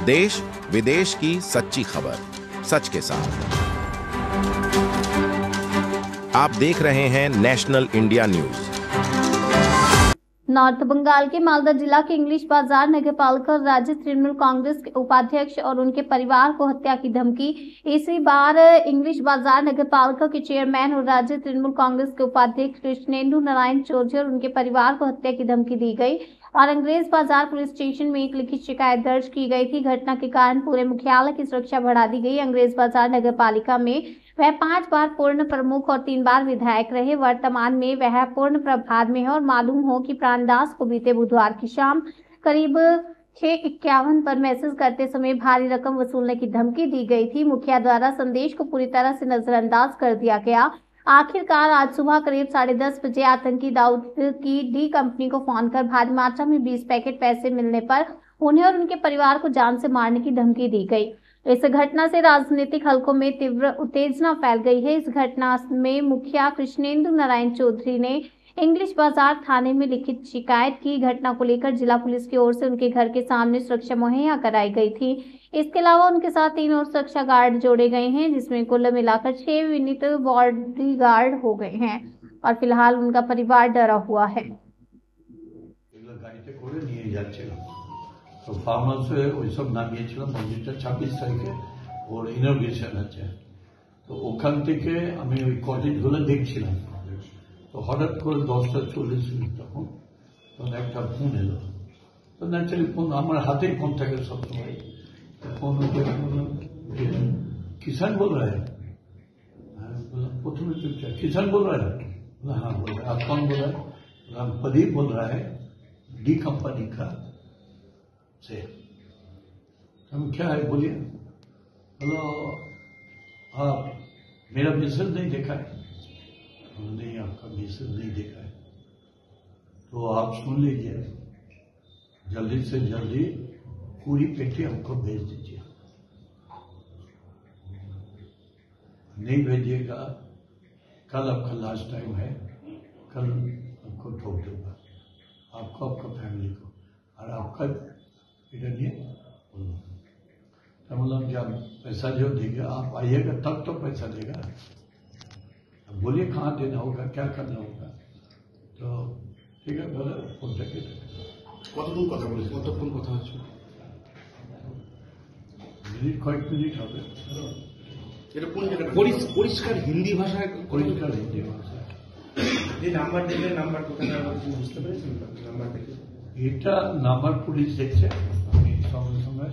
देश विदेश की सच्ची खबर सच के साथ। आप देख रहे हैं National India News. North Bengal के मालदा जिला के इंग्लिश बाजार नगरपालिका राज्य तृणमूल कांग्रेस के उपाध्यक्ष और उनके परिवार को हत्या की धमकी। इसी बार इंग्लिश बाजार नगरपालिका के चेयरमैन और राज्य तृणमूल कांग्रेस के उपाध्यक्ष कृष्णेंदु नारायण चौधरी और उनके परिवार को हत्या की धमकी दी गई और अंग्रेज बाजार पुलिस स्टेशन में एक लिखित शिकायत दर्ज की गई थी। घटना के कारण पूरे मुख्यालय की सुरक्षा बढ़ा दी गई। अंग्रेज बाजार नगरपालिका में वह 5 बार पूर्ण प्रमुख और 3 बार विधायक रहे। वर्तमान में वह पूर्ण प्रभार में है और मालूम हो कि प्राणदास को बीते बुधवार की शाम करीब 6:51 पर मैसेज करते समय भारी रकम वसूलने की धमकी दी गई थी। मुखिया द्वारा संदेश को पूरी तरह से नजरअंदाज कर दिया गया। आखिरकार आज सुबह करीब 10:30 बजे आतंकी दाऊद की डी कंपनी को फोन कर भारी मात्रा में 20 पैकेट पैसे मिलने पर उन्हें और उनके परिवार को जान से मारने की धमकी दी गई। इस घटना से राजनीतिक हलकों में तीव्र उत्तेजना फैल गई है। इस घटना में मुखिया कृष्णेंदु नारायण चौधरी ने इंग्लिश बाजार थाने में लिखित शिकायत की। घटना को लेकर जिला पुलिस की ओर से उनके घर के सामने सुरक्षा मुहैया कराई गई थी। इसके अलावा उनके साथ 3 और सुरक्षा गार्ड जोड़े गए हैं, जिसमें कुल मिलाकर 6 विनीत बॉडीगार्ड हो गए हैं और फिलहाल उनका परिवार डरा हुआ है। तो फार्म हाउसे ওই সব নামিয়েছিলাম। মন্দিরটা 26 তারিখে ওর ইনগ্রেশন আছে। তো ওখান থেকে আমি ওই কটেজগুলো দেখছিলাম। তো হঠাৎ করে 10:40 তখন একটা ফোন এলো। তো ন্যাচারালি ফোন আমার হাতেই ফোন থাকে সবসময়। ফোন किसान बोल रहा है। प्रथम किसान बोल रहा है। हाँ बोल रहा है। आप कौन बोल रहा है? हम प्रदीप बोल रहा है, डी कंपनी का से। हम क्या है बोलिए। हेलो, आप मेरा मैसेज नहीं देखा है? नहीं, आपका मैसेज नहीं देखा है तो आप सुन लीजिए, जल्दी से जल्दी पूरी पेटी हमको भेज दीजिए। नहीं भेजिएगा, कल आपका लास्ट टाइम है, कल आपको ठोक दूंगा, आपको, आपका फैमिली को और आपका इधर नहीं। मतलब जब पैसा जो देगा आप आइएगा तब तो पैसा देगा। बोलिए कहाँ देना होगा, क्या करना होगा। तो ठीक है, बोले फोन करके কতক্ষণ কথা বলেছে? কতক্ষণ কথা হচ্ছে? মিনিট, কয়েক মিনিট হবে। এটা কোন জায়গাটা? পরিষ্কার হিন্দি ভাষায়, পরিষ্কার হিন্দি ভাষায়। যে নাম্বার দিলে নাম্বার কোথায় বুঝতে পেরেছেন? নাম্বার দেখে এটা নাম্বার পুলিশ দেখছে। আমি সঙ্গে সঙ্গে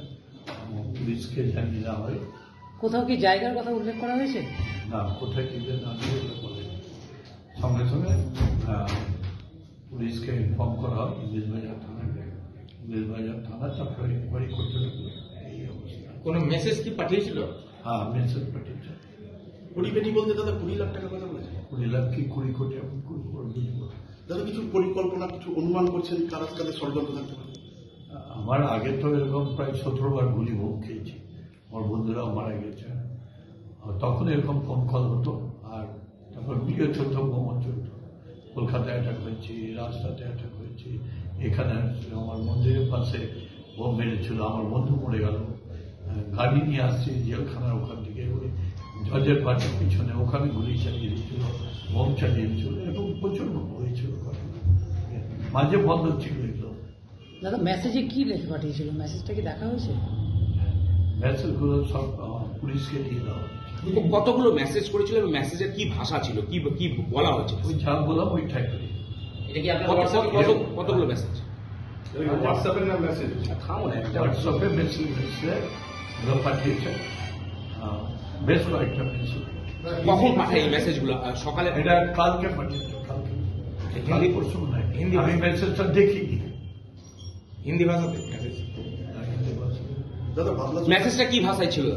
পুলিশকে জানিয়ে দেওয়া হয়। কোথাও কি জায়গার কথা উল্লেখ করা হয়েছে? না, কোথায় কি না বলে সঙ্গে সঙ্গে পুলিশকে ইনফর্ম করা হয়। ইংলিশ বাজার থানা তারপরে ইনকোয়ারি করতে লাগলো। এই অবস্থা। কোনো মেসেজ কি পাঠিয়েছিল? হ্যাঁ, মেসেজ পাঠিয়েছে। 20 পেটি বলতে দাদা 20 লাখ টাকা কথা বলেছে। 20 লাখ কি 20 কোটি এখন বুঝবো। দাদা কিছু পরিকল্পনা, কিছু অনুমান করছেন কারা কাদের ষড়যন্ত্র থাকতে পারে? আমার আগে তো এরকম প্রায় 17 বার গুলি ভোগ খেয়েছি। আমার বন্ধুরাও মারা গেছে। তখন এরকম ফোন কল হতো আর তারপর ভিডিও চলতো, বোমা চলতো। কলকাতায় অ্যাটাক হয়েছি, রাস্তাতে অ্যাটাক হয়েছি, এখানে আমার মন্দিরের পাশে বোম মেরেছিল, আমার বন্ধু মরে গেল। গাড়ি নিয়ে আসছি জেলখানার ওখান থেকে, ওই জজের পার্টির পিছনে ওখানে গুলি চালিয়ে দিয়েছিল, বোম চালিয়ে দিয়েছিল। এরকম প্রচুর হয়েছিল, মাঝে বন্ধ ছিল এগুলো। দাদা মেসেজে কি লিখে পাঠিয়েছিল? মেসেজটা কি দেখা হয়েছে? মেসেজগুলো সব পুলিশকে দিয়ে দেওয়া হয়েছে। কতগুলো মেসেজ করেছিল এবং মেসেজের কি ভাষা ছিল, কি কি বলা হয়েছিল? ওই যা বললাম ওই টাইপের। এটা কি আপনার কতগুলো মেসেজ? হোয়াটসঅ্যাপের না মেসেজ? থামুন, হোয়াটসঅ্যাপে মেসেজ পাঠিয়েছে, বেশ কয়েকটা মেসেজ। কখন পাঠায় এই মেসেজগুলো? সকালে? এটা কালকে পাঠিয়েছে, কালকে। হিন্দি পরশু নাই, আমি মেসেজটা দেখিনি। হিন্দি ভাষাতে মেসেজ? হিন্দি ভাষা। দাদা ভাবলাম মেসেজটা কি ভাষায় ছিল?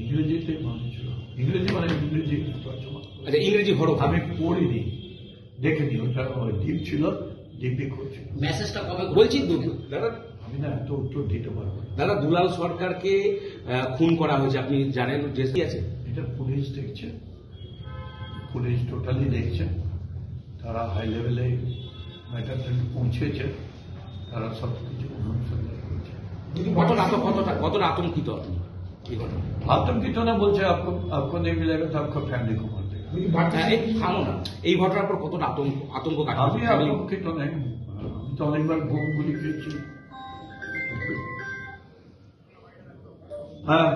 ইংরেজিতে মানে ছিল। ইংরেজি মানে ইংরেজি তর্জমা। আচ্ছা, ইংরেজি হরফ আমি পড়িনি, দেখিনি। ওটা ডিপ ছিল, ডিপি করছিল। মেসেজটা কবে বলছি দাদা? আমি না এত উত্তর দিতে পারবো না। দাদা, দুলাল সরকারকে খুন করা হয়েছে, আপনি জানেন যে কি আছে? এটা পুলিশ দেখছে, পুলিশ টোটালি দেখছে। তারা হাই লেভেলে ম্যাটারটা পৌঁছেছে, তারা সব কিছু অনুসন্ধান কতটা আতঙ্কিত আপনি এই ঘটনা? आतंकित होना बोलছে आपको नहीं मिलेगा तो आपको फैमिली को मार देगा। থামো না, এই ঘটনার পর কতটা আতঙ্ক কাজ আমি আতঙ্কিত নেই, আমি তো অনেকবার বোম গুলি খেয়েছি। হ্যাঁ